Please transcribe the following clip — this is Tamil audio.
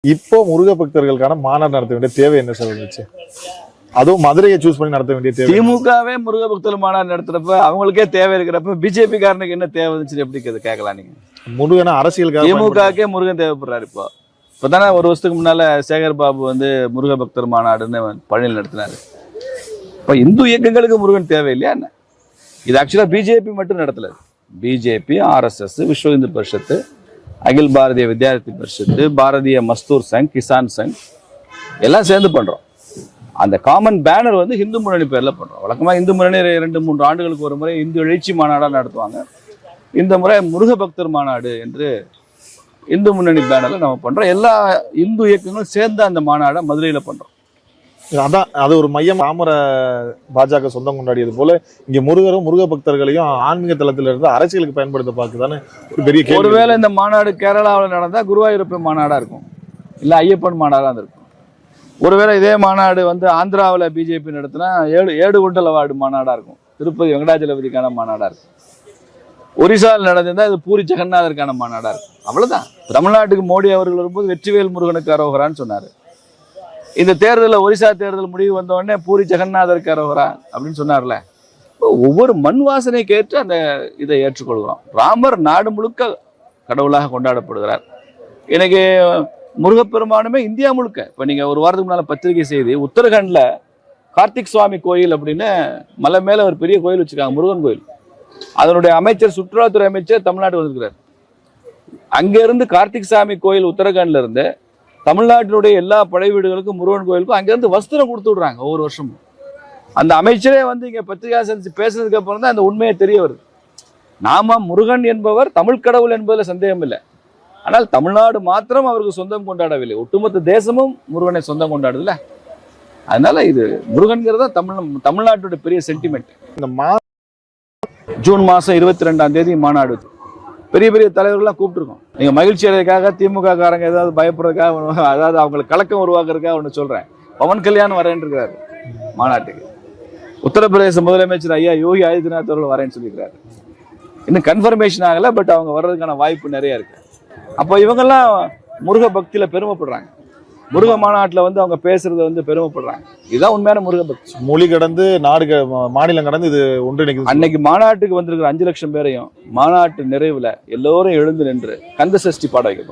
இப்போ முருக பக்தர்களுக்கான மாநாடு நடத்த வேண்டிய தேவை என்ன சார் இருந்துச்சு? அதுவும் மதுரையை சூஸ் பண்ணி நடத்த வேண்டிய தேவை. திமுகவே முருக பக்தர்கள் மாநாடு நடத்துறப்ப அவங்களுக்கே தேவை இருக்கிறப்ப பிஜேபி காரனுக்கு என்ன தேவை இருந்துச்சு எப்படி கேட்கலாம் நீங்க? முருகனா அரசியலுக்காக திமுகவுக்கே முருகன் தேவைப்படுறாரு. இப்பதானே ஒரு வருஷத்துக்கு முன்னால சேகர் பாபு வந்து முருக பக்தர் மாநாடுன்னு பழனியில் நடத்தினாரு. இப்ப இந்து இயக்கங்களுக்கு முருகன் தேவை இல்லையா என்ன? இது ஆக்சுவலா பிஜேபி மட்டும் நடத்தல. பிஜேபி, ஆர்எஸ்எஸ், விஸ்வ இந்து பரிஷத்து, அகில் பாரதிய வித்யார்த்தி பரிஷத்து, பாரதிய மஸ்தூர் சங், கிசான் சங் எல்லாம் சேர்ந்து பண்றோம். அந்த காமன் பேனர் வந்து இந்து முன்னணி பேர்ல பண்றோம். வழக்கமா இந்து முன்னணி 2-3 ஆண்டுகளுக்கு ஒரு முறை இந்து எழுச்சி மாநாடா நடத்துவாங்க. இந்த முறை முருக பக்தர் மாநாடு என்று இந்து முன்னணி பேனர்ல நம்ம பண்றோம். எல்லா இந்து இயக்கங்களும் சேர்ந்து அந்த மாநாடை மதுரையில பண்றோம். அதான் அது ஒரு மையம். ராமர பாஜக சொந்தம் கொண்டாடியது போல இங்க முருகரும் முருக பக்தர்களையும் ஆன்மீக தளத்துல இருந்து அரசியலுக்கு பயன்படுத்த பார்க்குதானே ஒரு பெரிய கேள்வி. ஒருவேளை இந்த மாநாடு கேரளாவில் நடந்தா குருவாயூரப்பன் மாநாடா இருக்கும், இல்ல ஐயப்பன் மாநாடா இருக்கும். ஒருவேளை இதே மாநாடு வந்து ஆந்திராவில் பிஜேபி நடத்தினா ஏடுகுண்டலவாடு மாநாடா இருக்கும், திருப்பதி வெங்கடாஜலபதிக்கான மாநாடா இருக்கும். ஒரிசாவில் நடந்திருந்தா இது பூரி ஜெகநாதருக்கான மாநாடா இருக்கும். அவ்வளவுதான். தமிழ்நாட்டுக்கு மோடி அவர்கள் வரும்போது வெற்றிவேல் முருகனுக்கு அரோகரான்னு சொன்னாரு. இந்த தேர்தலில் ஒரிசா தேர்தல் முடிவு வந்த உடனே பூரி ஜெகநாதருக்கு அரோகரா அப்படின்னு சொன்னார்ல. ஒவ்வொரு மண் வாசனைக்கு ஏற்று அந்த இதை ஏற்றுக்கொள்கிறோம். ராமர் நாடு முழுக்க கடவுளாக கொண்டாடப்படுகிறார். இன்னைக்கு முருகப்பெருமானுமே இந்தியா முழுக்க. இப்போ நீங்கள் ஒரு வாரத்துக்கு முன்னால் பத்திரிகை செய்தி, உத்தரகண்டில் கார்த்திக் சுவாமி கோயில் அப்படின்னு மலை மேலே ஒரு பெரிய கோயில் வச்சுருக்காங்க, முருகன் கோயில். அதனுடைய அமைச்சர், சுற்றுலாத்துறை அமைச்சர் தமிழ்நாட்டுக்கு வந்திருக்கிறார். அங்கேருந்து கார்த்திக் சாமி கோயில் உத்தரகாண்ட்ல இருந்து தமிழ்நாட்டினுடைய எல்லா படை வீடுகளுக்கும் முருகன் கோயிலுக்கும் அங்கேருந்து வஸ்திரம் கொடுத்து விடுறாங்க ஒவ்வொரு வருஷமும். அந்த அமைச்சரே வந்து இங்கே பத்திரிகா சந்திச்சு பேசுறதுக்கு அப்புறம் தான் அந்த உண்மையை தெரிய வருது. நாம முருகன் என்பவர் தமிழ் கடவுள் என்பதில் சந்தேகம் இல்லை. ஆனால் தமிழ்நாடு மாத்திரம் அவருக்கு சொந்தம் கொண்டாடவில்லை, ஒட்டுமொத்த தேசமும் முருகனை சொந்தம் கொண்டாடுதுல்ல. அதனால இது முருகன்கிறதா தமிழ்நாட்டுடைய பெரிய சென்டிமெண்ட். இந்த ஜூன் மாதம் 22ஆம் தேதி மாநாடு பெரிய பெரிய தலைவர்கள்லாம் கூப்பிட்டுருக்கோம். நீங்கள் மகிழ்ச்சி அடைறதுக்காக திமுக காரங்க ஏதாவது பயப்படுறதுக்காக, அதாவது அவங்களுக்கு கலக்கம் உருவாக்குறதுக்காக ஒன்று சொல்கிறேன். பவன் கல்யாண் வரேன்னு இருக்கிறாரு மாநாட்டுக்கு. உத்தரப்பிரதேச முதலமைச்சர் ஐயா யோகி ஆதித்யநாத் அவர்கள் வரேன்னு சொல்லியிருக்கிறாரு. இன்னும் கன்ஃபர்மேஷன் ஆகலை, பட் அவங்க வர்றதுக்கான வாய்ப்பு நிறைய இருக்கு. அப்போ இவங்கெல்லாம் முருக பக்தியில் பெருமைப்படுறாங்க. முருக மாநாட்டில் வந்து அவங்க பேசுறது வந்து பெருமைப்படுறாங்க. இதுதான் உண்மையான முருக பக்தி. மொழி கடந்து நாடு மாநிலம் கடந்து இது ஒன்றிணைக்குது. அன்னைக்கு மாநாட்டுக்கு வந்திருக்கிற 5 லட்சம் பேரையும் மாநாட்டு நிறைவுல எல்லோரும் எழுந்து நின்று கந்த சஷ்டி பாட வைக்கப்படும்.